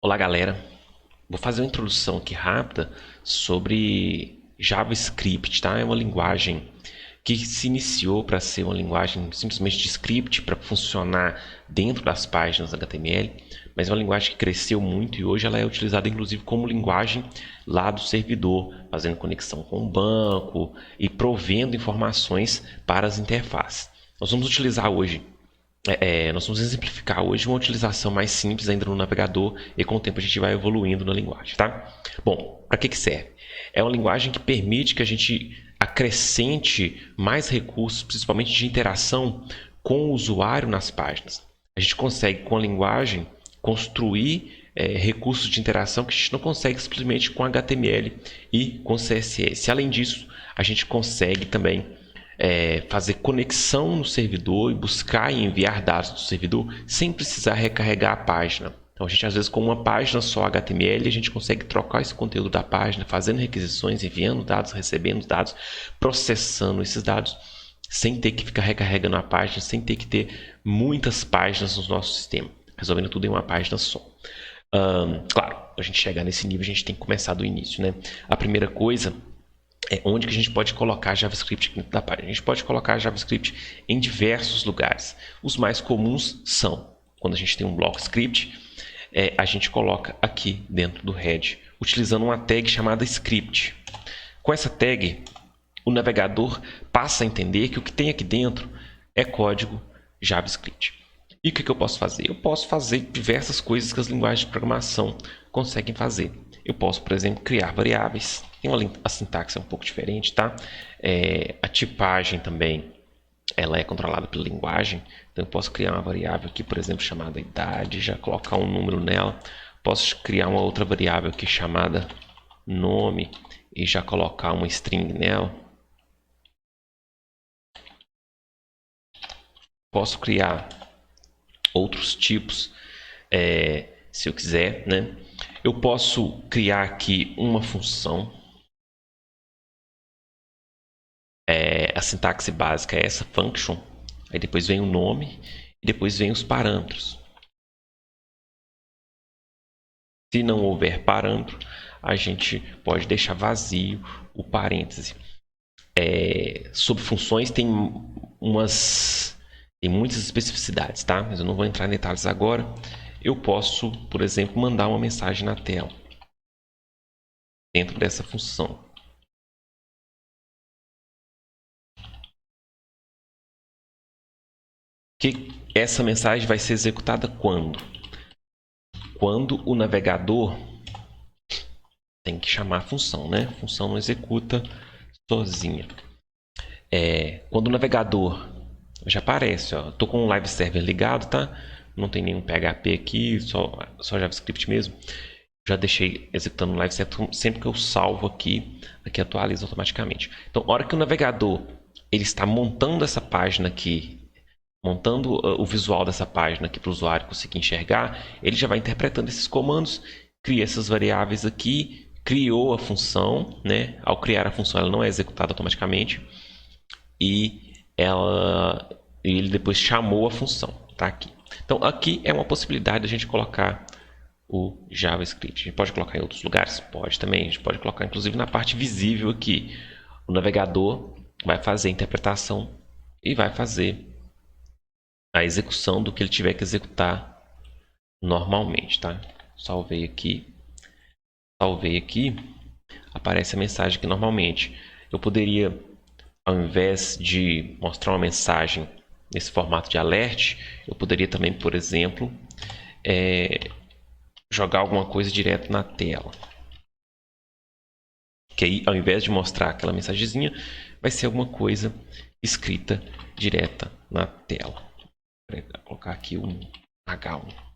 Olá, galera. Vou fazer uma introdução aqui rápida sobre JavaScript, tá? É uma linguagem que se iniciou para ser uma linguagem simplesmente de script para funcionar dentro das páginas HTML, mas é uma linguagem que cresceu muito e hoje ela é utilizada inclusive como linguagem lá do servidor, fazendo conexão com o banco e provendo informações para as interfaces. Nós vamos utilizar hoje nós vamos exemplificar hoje uma utilização mais simples ainda no navegador e com o tempo a gente vai evoluindo na linguagem, tá? Bom, para que serve? É uma linguagem que permite que a gente acrescente mais recursos, principalmente de interação com o usuário nas páginas. A gente consegue, com a linguagem, construir recursos de interação que a gente não consegue simplesmente com HTML e com CSS. Além disso, a gente consegue também fazer conexão no servidor e buscar e enviar dados do servidor sem precisar recarregar a página. Então, a gente, às vezes, com uma página só HTML, a gente consegue trocar esse conteúdo da página, fazendo requisições, enviando dados, recebendo dados, processando esses dados, sem ter que ficar recarregando a página, sem ter que ter muitas páginas no nosso sistema, resolvendo tudo em uma página só. Claro, para a gente chegar nesse nível, a gente tem que começar do início, né? A primeira coisa é onde que a gente pode colocar JavaScript dentro da página. A gente pode colocar JavaScript em diversos lugares. Os mais comuns são, quando a gente tem um bloco script, a gente coloca aqui dentro do head, utilizando uma tag chamada script. Com essa tag, o navegador passa a entender que o que tem aqui dentro é código JavaScript. E o que eu posso fazer? Eu posso fazer diversas coisas que as linguagens de programação conseguem fazer. Eu posso, por exemplo, criar variáveis. A sintaxe é um pouco diferente, tá? A tipagem também ela é controlada pela linguagem. Então, eu posso criar uma variável aqui, por exemplo, chamada idade, já colocar um número nela. Posso criar uma outra variável aqui chamada nome e já colocar uma string nela. Posso criar outros tipos, se eu quiser, né? Eu posso criar aqui uma função. A sintaxe básica é essa, function. Aí depois vem o nome e depois vem os parâmetros. Se não houver parâmetro, a gente pode deixar vazio o parêntese. Sobre funções tem muitas especificidades, tá? Mas eu não vou entrar em detalhes agora. Eu posso, por exemplo, mandar uma mensagem na tela dentro dessa função. Que essa mensagem vai ser executada quando? Quando o navegador tem que chamar a função, né? A função não executa sozinha. Quando o navegador já aparece, ó, tô com o live server ligado, tá? Não tem nenhum PHP aqui, só JavaScript mesmo. Já deixei executando o live server, sempre que eu salvo aqui atualiza automaticamente. Então, a hora que o navegador ele está montando essa página aqui, montando o visual dessa página aqui para o usuário conseguir enxergar, ele já vai interpretando esses comandos, cria essas variáveis aqui, criou a função, né? Ao criar a função, ela não é executada automaticamente e ele depois chamou a função, tá aqui. Então aqui é uma possibilidade de a gente colocar o JavaScript. A gente pode colocar em outros lugares? Pode também. A gente pode colocar inclusive na parte visível aqui. O navegador vai fazer a interpretação e vai fazer a execução do que ele tiver que executar normalmente, tá? Salvei aqui, aparece a mensagem que normalmente eu poderia, ao invés de mostrar uma mensagem nesse formato de alert, eu poderia também, por exemplo, jogar alguma coisa direto na tela. Que aí, ao invés de mostrar aquela mensagenzinha, vai ser alguma coisa escrita direta na tela. Vou colocar aqui um H1.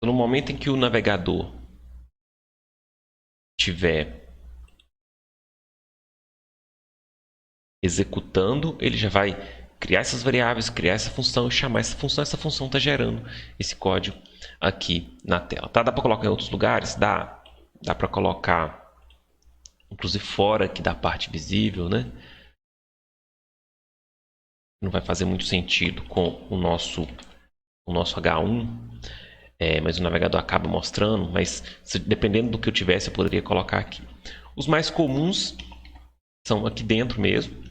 No momento em que o navegador estiver executando, ele já vai criar essas variáveis, criar essa função e chamar essa função está gerando esse código aqui na tela. Tá? Dá para colocar em outros lugares? Dá. Dá para colocar, inclusive, fora aqui da parte visível, né? Não vai fazer muito sentido com o nosso H1, mas o navegador acaba mostrando, mas dependendo do que eu tivesse, eu poderia colocar aqui. Os mais comuns são aqui dentro mesmo,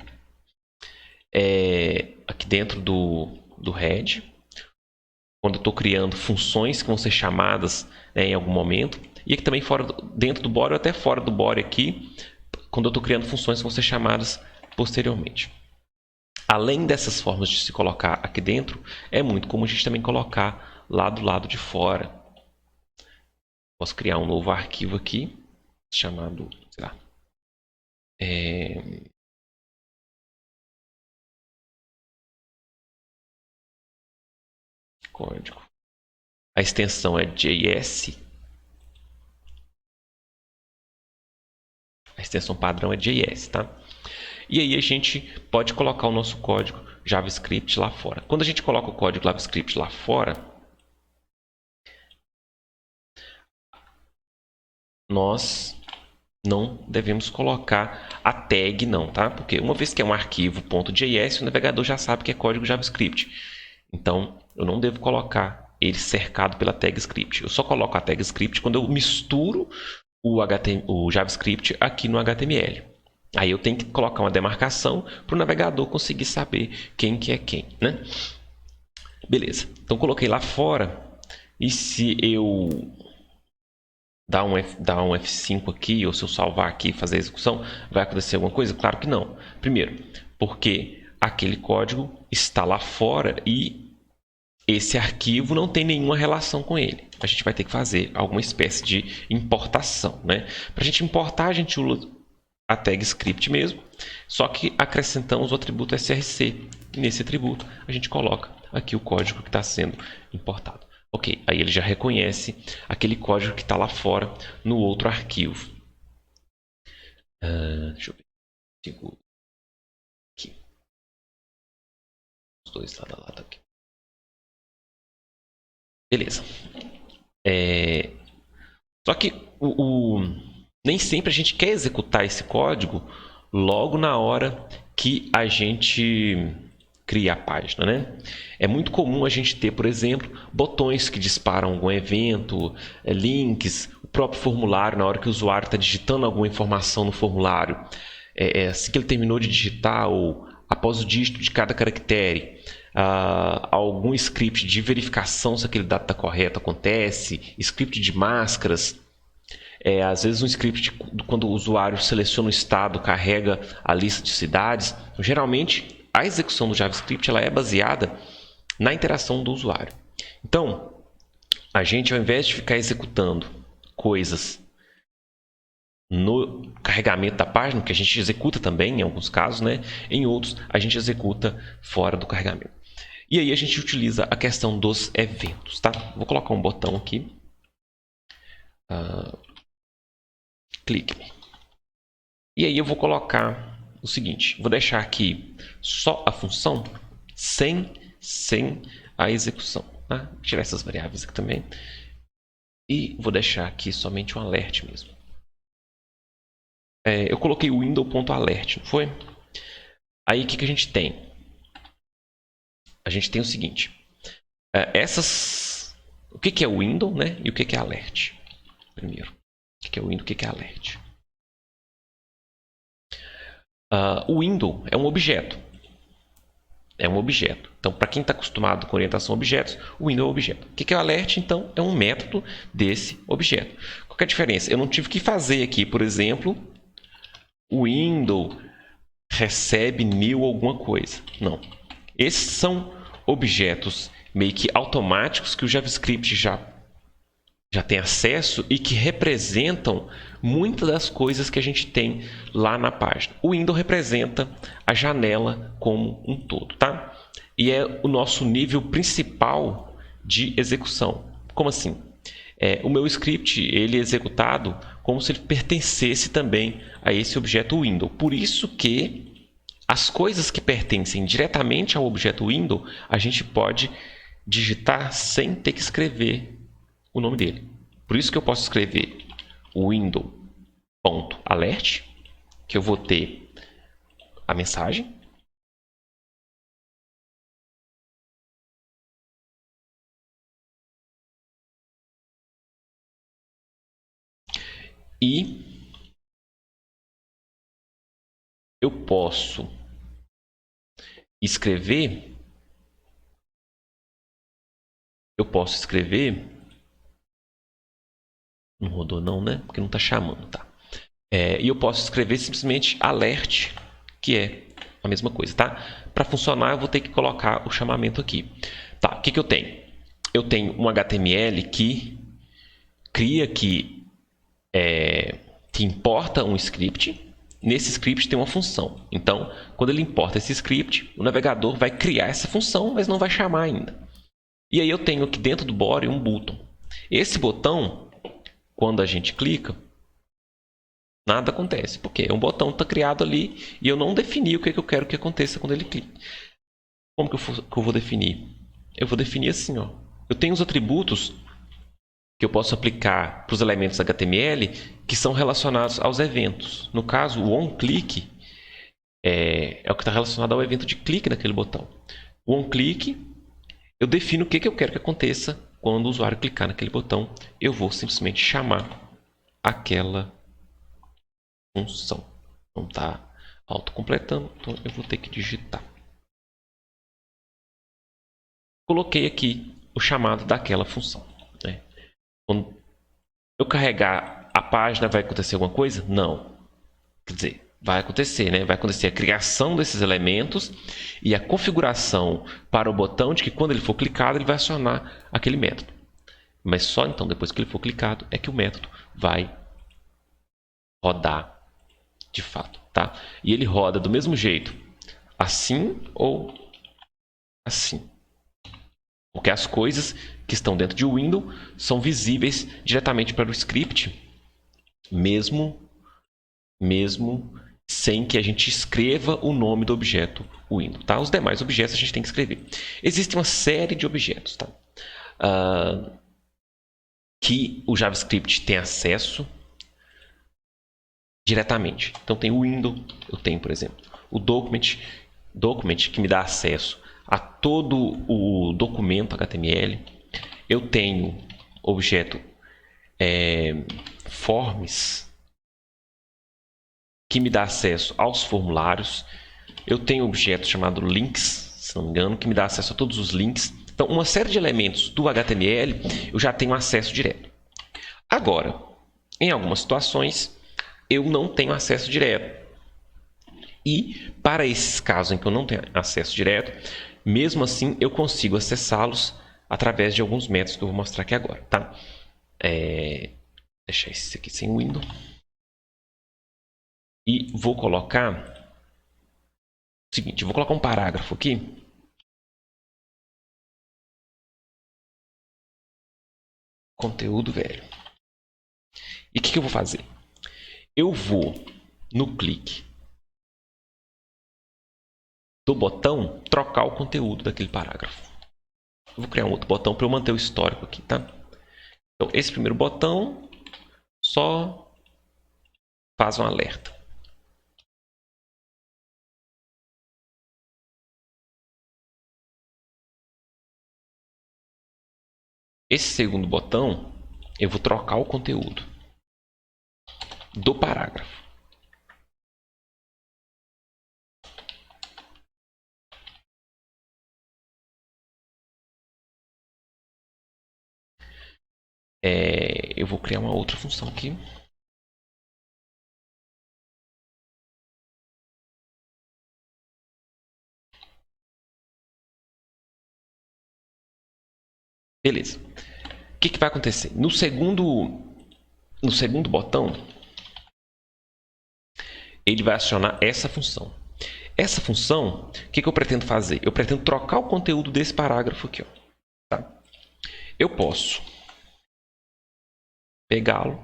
aqui dentro do head, quando eu estou criando funções que vão ser chamadas, né, em algum momento, e aqui também dentro do body ou até fora do body aqui, quando eu estou criando funções que vão ser chamadas posteriormente. Além dessas formas de se colocar aqui dentro, é muito comum a gente também colocar lá do lado de fora. Posso criar um novo arquivo aqui, chamado, sei lá, código. A extensão é JS. A extensão padrão é JS, tá? E aí a gente pode colocar o nosso código JavaScript lá fora. Quando a gente coloca o código JavaScript lá fora, nós não devemos colocar a tag não, tá? Porque uma vez que é um arquivo .js, o navegador já sabe que é código JavaScript. Então, eu não devo colocar ele cercado pela tag script. Eu só coloco a tag script quando eu misturo o JavaScript aqui no HTML. Aí eu tenho que colocar uma demarcação para o navegador conseguir saber quem que é quem, né? Beleza. Então, coloquei lá fora. E se eu dar um F5 aqui, ou se eu salvar aqui e fazer a execução, vai acontecer alguma coisa? Claro que não. Primeiro, porque aquele código está lá fora e esse arquivo não tem nenhuma relação com ele. A gente vai ter que fazer alguma espécie de importação, né? Para a gente importar, a gente usa a tag script mesmo, só que acrescentamos o atributo src. E nesse atributo, a gente coloca aqui o código que está sendo importado. Ok, aí ele já reconhece aquele código que está lá fora no outro arquivo. Deixa eu ver. Aqui. Os dois lado a lado aqui. Beleza. Só que nem sempre a gente quer executar esse código logo na hora que a gente cria a página, né? É muito comum a gente ter, por exemplo, botões que disparam algum evento, links, o próprio formulário, na hora que o usuário está digitando alguma informação no formulário. Assim que ele terminou de digitar, ou após o dígito de cada caractere, algum script de verificação se aquele dado está correto acontece, script de máscaras. Às vezes um script quando o usuário seleciona o estado, carrega a lista de cidades. Geralmente a execução do JavaScript ela é baseada na interação do usuário. Então, a gente, ao invés de ficar executando coisas no carregamento da página, que a gente executa também em alguns casos, né? Em outros a gente executa fora do carregamento. E aí a gente utiliza a questão dos eventos, tá? Vou colocar um botão aqui. Clique. E aí eu vou colocar o seguinte, vou deixar aqui só a função sem a execução. Tá? Vou tirar essas variáveis aqui também. E vou deixar aqui somente um alert mesmo. Eu coloquei o window.alert, não foi? Aí o que a gente tem? A gente tem o seguinte. O que é o window, né? E o que é alert? Primeiro. O que é o window e o que é alert? O window é um objeto. É um objeto. Então, para quem está acostumado com orientação a objetos, o window é um objeto. O que é o alert, então? É um método desse objeto. Qual que é a diferença? Eu não tive que fazer aqui, por exemplo, o window recebe new alguma coisa. Não. Esses são objetos meio que automáticos que o JavaScript já tem acesso e que representam muitas das coisas que a gente tem lá na página. O window representa a janela como um todo, tá? E é o nosso nível principal de execução. Como assim? O meu script ele é executado como se ele pertencesse também a esse objeto window. Por isso que As coisas que pertencem diretamente ao objeto window, a gente pode digitar sem ter que escrever o nome dele. Por isso que eu posso escrever window.alert, que eu vou ter a mensagem. E eu posso escrever. Não rodou não, né? Porque não está chamando, tá? E eu posso escrever simplesmente alert, que é a mesma coisa, tá? Para funcionar, eu vou ter que colocar o chamamento aqui. Tá, o que eu tenho? Eu tenho um HTML que cria que importa um script. Nesse script tem uma função. Então, quando ele importa esse script, o navegador vai criar essa função, mas não vai chamar ainda. E aí eu tenho aqui dentro do body um button. Esse botão, quando a gente clica, nada acontece, porque um botão está criado ali e eu não defini o que eu quero que aconteça quando ele clica. Como que eu vou definir? Eu vou definir assim, ó. Eu tenho os atributos que eu posso aplicar para os elementos HTML que são relacionados aos eventos. No caso, o onClick é o que está relacionado ao evento de clique naquele botão. O onClick, eu defino o que eu quero que aconteça quando o usuário clicar naquele botão. Eu vou simplesmente chamar aquela função. Não está autocompletando, então eu vou ter que digitar. Coloquei aqui o chamado daquela função. Né? Quando eu carregar a página, vai acontecer alguma coisa? Não. Quer dizer, vai acontecer, né? Vai acontecer a criação desses elementos e a configuração para o botão de que quando ele for clicado, ele vai acionar aquele método. Mas só então, depois que ele for clicado, é que o método vai rodar de fato, tá? E ele roda do mesmo jeito, assim ou assim. Porque as coisas que estão dentro de Windows são visíveis diretamente para o script, mesmo sem que a gente escreva o nome do objeto Windows. Tá? Os demais objetos a gente tem que escrever. Existe uma série de objetos, tá? Que o JavaScript tem acesso diretamente. Então tem o window, eu tenho, por exemplo, o document que me dá acesso a todo o documento HTML. Eu tenho objeto forms que me dá acesso aos formulários. Eu tenho um objeto chamado links, se não me engano, que me dá acesso a todos os links. Então, uma série de elementos do HTML eu já tenho acesso direto. Agora, em algumas situações, eu não tenho acesso direto. E, para esses casos em que eu não tenho acesso direto, mesmo assim, eu consigo acessá-los através de alguns métodos que eu vou mostrar aqui agora. Tá? Deixar esse aqui sem window. E vou colocar o seguinte, vou colocar um parágrafo aqui. Conteúdo velho. E o que eu vou fazer? Eu vou no clique do botão trocar o conteúdo daquele parágrafo. Eu vou criar um outro botão para eu manter o histórico aqui, tá? Então, esse primeiro botão só faz um alerta. Esse segundo botão, eu vou trocar o conteúdo do parágrafo. Eu vou criar uma outra função aqui. Beleza. O que vai acontecer? No segundo botão, ele vai acionar essa função. Essa função, o que eu pretendo fazer? Eu pretendo trocar o conteúdo desse parágrafo aqui. Ó, tá? Eu posso pegá-lo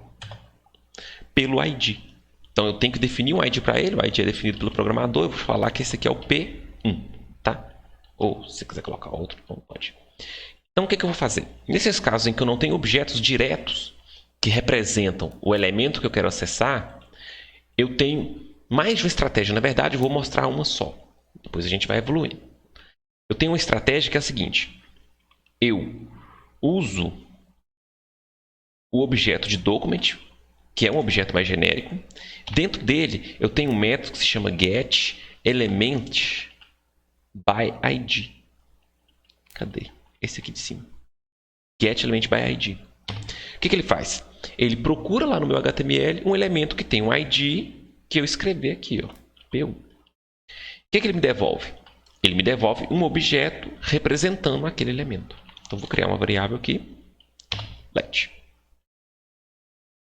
pelo ID. Então eu tenho que definir um ID para ele, o ID é definido pelo programador, eu vou falar que esse aqui é o P1, tá? Ou se você quiser colocar outro, não pode. Então o que eu vou fazer? Nesses casos em que eu não tenho objetos diretos que representam o elemento que eu quero acessar, eu tenho mais de uma estratégia. Na verdade, eu vou mostrar uma só. Depois a gente vai evoluir. Eu tenho uma estratégia que é a seguinte. Eu uso o objeto de document, que é um objeto mais genérico. Dentro dele, eu tenho um método que se chama getElementById. Cadê? Esse aqui de cima. GetElementById. O que ele faz? Ele procura lá no meu HTML um elemento que tem um ID que eu escrevi aqui, ó, P1. O que ele me devolve? Ele me devolve um objeto representando aquele elemento. Então, vou criar uma variável aqui, let.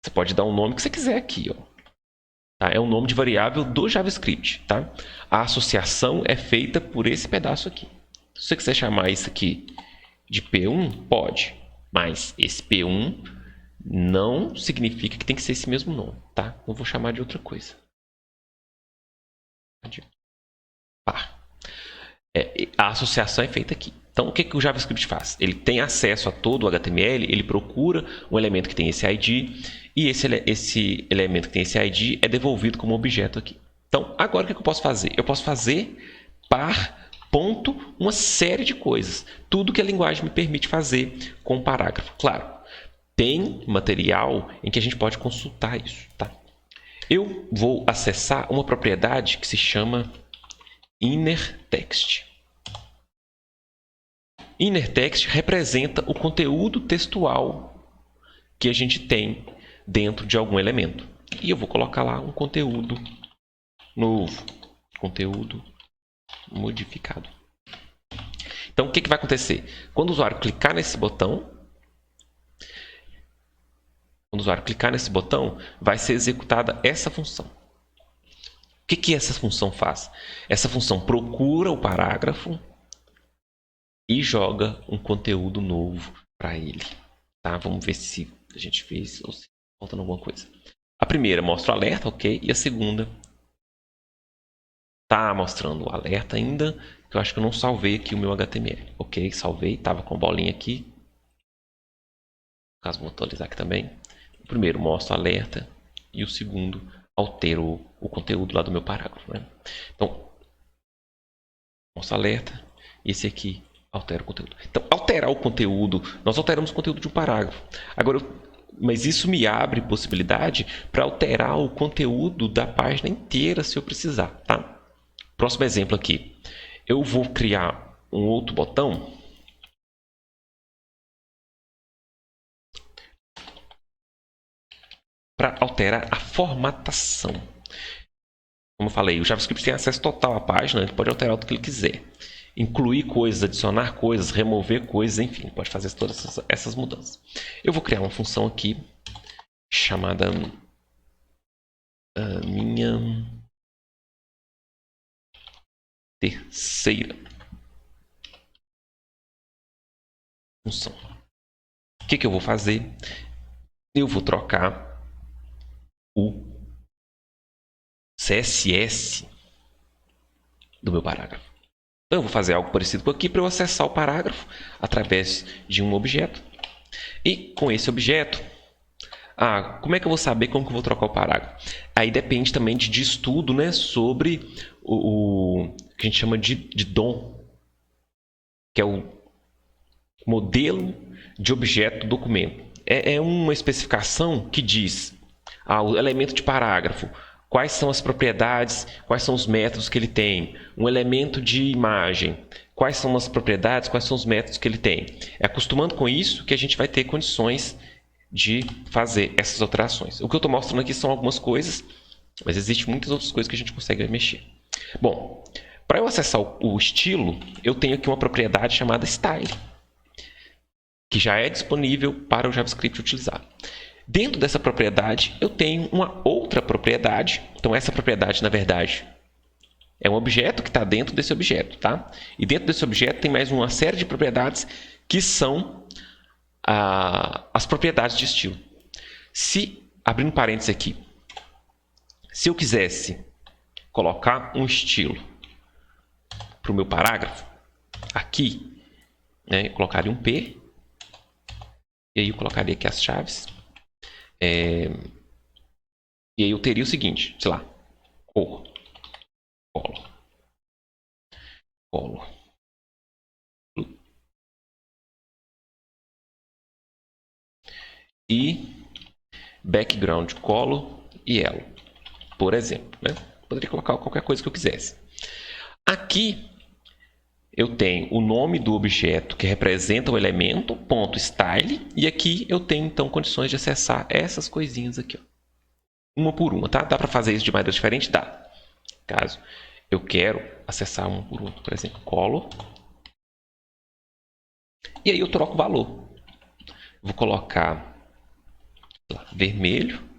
Você pode dar um nome que você quiser aqui, ó. Tá? É um nome de variável do JavaScript. Tá? A associação é feita por esse pedaço aqui. Se você quiser chamar isso aqui de P1, pode. Mas esse P1 não significa que tem que ser esse mesmo nome. Tá? Eu vou chamar de outra coisa. Par. A associação é feita aqui. Então, o que o JavaScript faz? Ele tem acesso a todo o HTML, ele procura um elemento que tem esse ID, e esse elemento que tem esse ID é devolvido como objeto aqui. Então, agora o que eu posso fazer? Eu posso fazer par, ponto, uma série de coisas. Tudo que a linguagem me permite fazer com o parágrafo. Claro, tem material em que a gente pode consultar isso. Tá? Eu vou acessar uma propriedade que se chama InnerText. InnerText representa o conteúdo textual que a gente tem dentro de algum elemento. E eu vou colocar lá um conteúdo novo, conteúdo modificado. Então, o que vai acontecer? Quando o usuário clicar nesse botão, vai ser executada essa função. O que essa função faz? Essa função procura o parágrafo e joga um conteúdo novo para ele. Tá? Vamos ver se a gente fez ou se falta alguma coisa. A primeira mostra o alerta, ok? E a segunda está mostrando o alerta ainda, que eu acho que eu não salvei aqui o meu HTML. Ok, salvei, estava com a bolinha aqui. No caso, vou atualizar aqui também. O primeiro mostra o alerta e o segundo altera o conteúdo lá do meu parágrafo. Né? Então, mostra o alerta e esse aqui altera o conteúdo. Então, alterar o conteúdo, nós alteramos o conteúdo de um parágrafo. Agora, mas isso me abre possibilidade para alterar o conteúdo da página inteira se eu precisar. Tá? Próximo exemplo aqui. Eu vou criar um outro botão para alterar a formatação. Como eu falei, o JavaScript tem acesso total à página, ele pode alterar o que ele quiser. Incluir coisas, adicionar coisas, remover coisas, enfim, pode fazer todas essas mudanças. Eu vou criar uma função aqui chamada minha terceira função. O que eu vou fazer? Eu vou trocar o CSS do meu parágrafo. Então, eu vou fazer algo parecido com aqui para eu acessar o parágrafo através de um objeto. E com esse objeto, como é que eu vou saber como que eu vou trocar o parágrafo? Aí depende também de estudo, né, sobre o que a gente chama de DOM, que é o modelo de objeto do documento. É uma especificação que diz o elemento de parágrafo, quais são as propriedades, quais são os métodos que ele tem. Um elemento de imagem, quais são as propriedades, quais são os métodos que ele tem. É acostumando com isso que a gente vai ter condições de fazer essas alterações. O que eu estou mostrando aqui são algumas coisas, mas existem muitas outras coisas que a gente consegue mexer. Bom, para eu acessar o estilo, eu tenho aqui uma propriedade chamada style, que já é disponível para o JavaScript utilizar. Dentro dessa propriedade, eu tenho uma outra propriedade. Então, essa propriedade, na verdade, é um objeto que está dentro desse objeto. Tá? E dentro desse objeto tem mais uma série de propriedades que são as propriedades de estilo. Abrindo parênteses aqui, Se eu quisesse colocar um estilo para o meu parágrafo, aqui, né, eu colocaria um P, e aí eu colocaria aqui as chaves, e aí eu teria o seguinte, sei lá, cor, colo, e background, colo e elo, por exemplo, né? Poderia colocar qualquer coisa que eu quisesse. Aqui eu tenho o nome do objeto que representa o elemento, ponto style, e aqui eu tenho então condições de acessar essas coisinhas aqui, ó. Uma por uma, tá? Dá para fazer isso de maneira diferente? Dá. Caso eu quero acessar uma por uma, por exemplo, colo, e aí eu troco o valor. Vou colocar lá, vermelho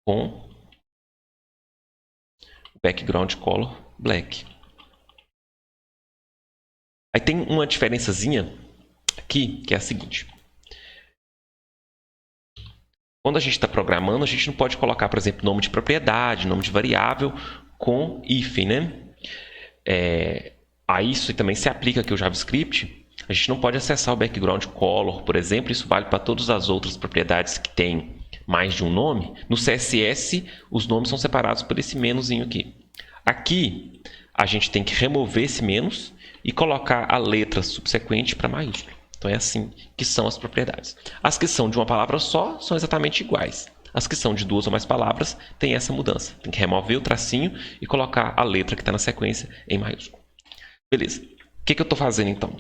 com background color black. Aí tem uma diferençazinha aqui, que é a seguinte. Quando a gente está programando, a gente não pode colocar, por exemplo, nome de propriedade, nome de variável com if, né? Aí isso também se aplica aqui ao JavaScript. A gente não pode acessar o background color, por exemplo. Isso vale para todas as outras propriedades que têm mais de um nome. No CSS, os nomes são separados por esse menuzinho aqui. Aqui, a gente tem que remover esse menos e colocar a letra subsequente para maiúsculo. Então é assim que são as propriedades. As que são de uma palavra só são exatamente iguais. As que são de duas ou mais palavras têm essa mudança. Tem que remover o tracinho e colocar a letra que está na sequência em maiúsculo. Beleza. O que eu estou fazendo então?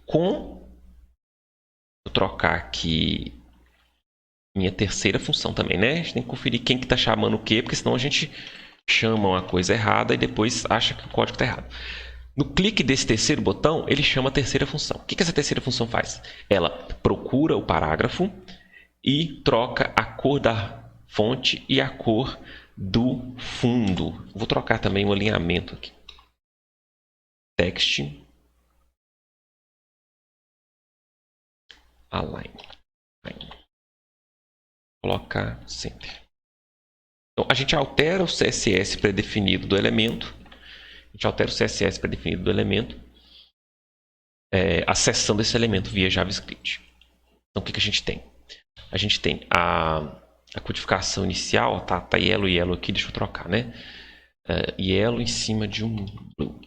Com eu trocar aqui minha terceira função também, né? A gente tem que conferir quem que está chamando o quê, porque senão a gente chama uma coisa errada e depois acha que o código está errado. No clique desse terceiro botão, ele chama a terceira função. O que essa terceira função faz? Ela procura o parágrafo e troca a cor da fonte e a cor do fundo. Vou trocar também o alinhamento aqui. Text align. Colocar center. Então, a gente altera o CSS pré-definido do elemento. A gente altera o CSS pré-definido do elemento, acessando esse elemento via JavaScript. Então, o que a gente tem? A gente tem a codificação inicial, tá yellow e yellow aqui, deixa eu trocar, né? Yellow em cima de um blue.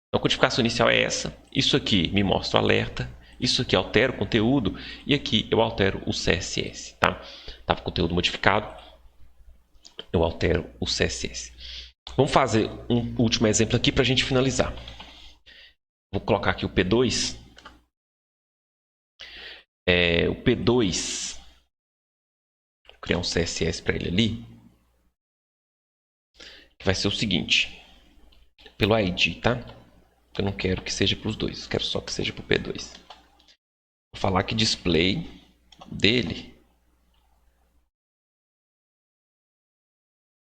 Então, a codificação inicial é essa. Isso aqui me mostra o alerta. Isso aqui altera o conteúdo. E aqui eu altero o CSS, tá? Estava o conteúdo modificado. Eu altero o CSS. Vamos fazer um último exemplo aqui para a gente finalizar. Vou colocar aqui o P2. O P2, vou criar um CSS para ele ali, que vai ser o seguinte, pelo ID, tá? Eu não quero que seja para os dois, eu quero só que seja para o P2. Vou falar que display dele,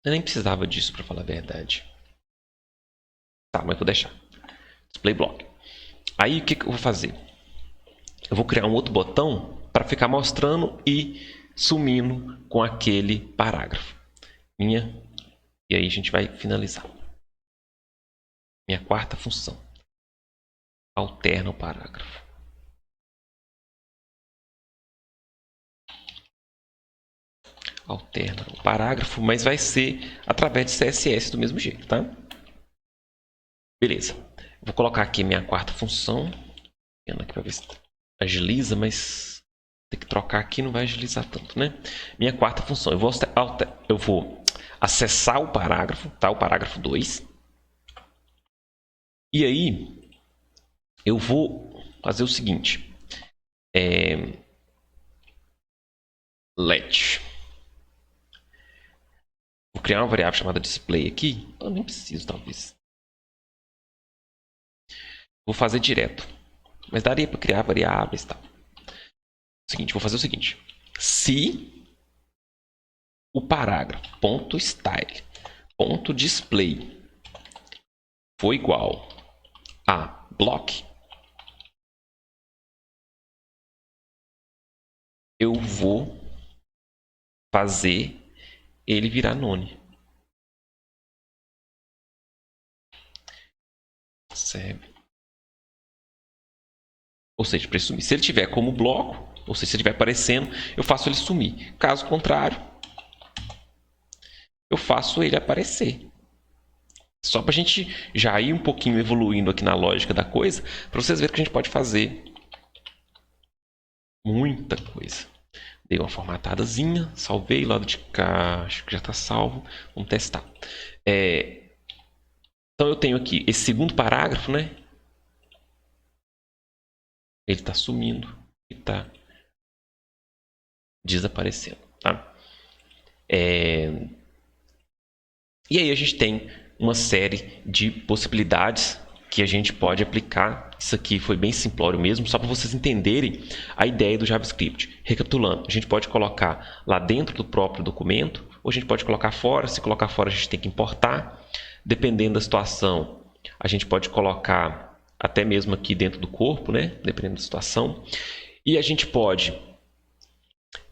eu nem precisava disso para falar a verdade. Tá, mas vou deixar. Display block. Aí o que eu vou fazer? Eu vou criar um outro botão para ficar mostrando e sumindo com aquele parágrafo. E aí a gente vai finalizar. Minha quarta função. Alterna o parágrafo. Alterna o parágrafo, mas vai ser através de CSS do mesmo jeito, tá? Beleza. Vou colocar aqui minha quarta função. Aqui para ver se agiliza, mas tem que trocar aqui, não vai agilizar tanto, né? Minha quarta função. Eu vou acessar o parágrafo, tá? O parágrafo 2. E aí, eu vou fazer o seguinte. Let. Vou criar uma variável chamada display aqui. Eu nem preciso, talvez. Vou fazer direto. Mas daria para criar variáveis e tal. Vou fazer o seguinte. Se o parágrafo .style .display for igual a block, eu vou fazer ele virar none. Percebe? Ou seja, para ele sumir. Se ele tiver como bloco, ou seja, se ele estiver aparecendo, eu faço ele sumir. Caso contrário, eu faço ele aparecer. Só para a gente já ir um pouquinho evoluindo aqui na lógica da coisa, para vocês verem que a gente pode fazer muita coisa. Dei uma formatadazinha, salvei lado de cá, acho que já está salvo. Vamos testar. Então eu tenho aqui esse segundo parágrafo, né? Ele está sumindo e está desaparecendo, tá? E aí a gente tem uma série de possibilidades que a gente pode aplicar. Isso aqui foi bem simplório mesmo, só para vocês entenderem a ideia do JavaScript. Recapitulando, a gente pode colocar lá dentro do próprio documento, ou a gente pode colocar fora. Se colocar fora, a gente tem que importar. Dependendo da situação, a gente pode colocar até mesmo aqui dentro do corpo, né? Dependendo da situação. E a gente pode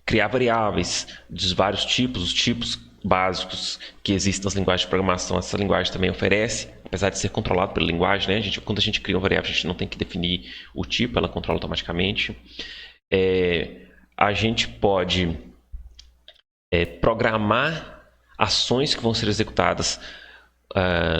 criar variáveis dos vários tipos, os tipos básicos que existem nas linguagens de programação. Essa linguagem também oferece, apesar de ser controlado pela linguagem, né? Quando a gente cria uma variável, a gente não tem que definir o tipo, ela controla automaticamente. A gente pode programar ações que vão ser executadas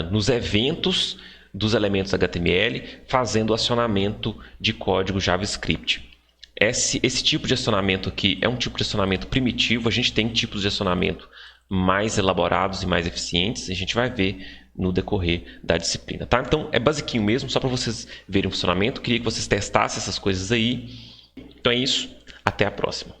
nos eventos dos elementos HTML, fazendo o acionamento de código JavaScript. Esse tipo de acionamento aqui é um tipo de acionamento primitivo. A gente tem tipos de acionamento mais elaborados e mais eficientes. A gente vai ver no decorrer da disciplina, tá? Então é basiquinho mesmo, só para vocês verem o funcionamento. Queria que vocês testassem essas coisas aí. Então é isso. Até a próxima.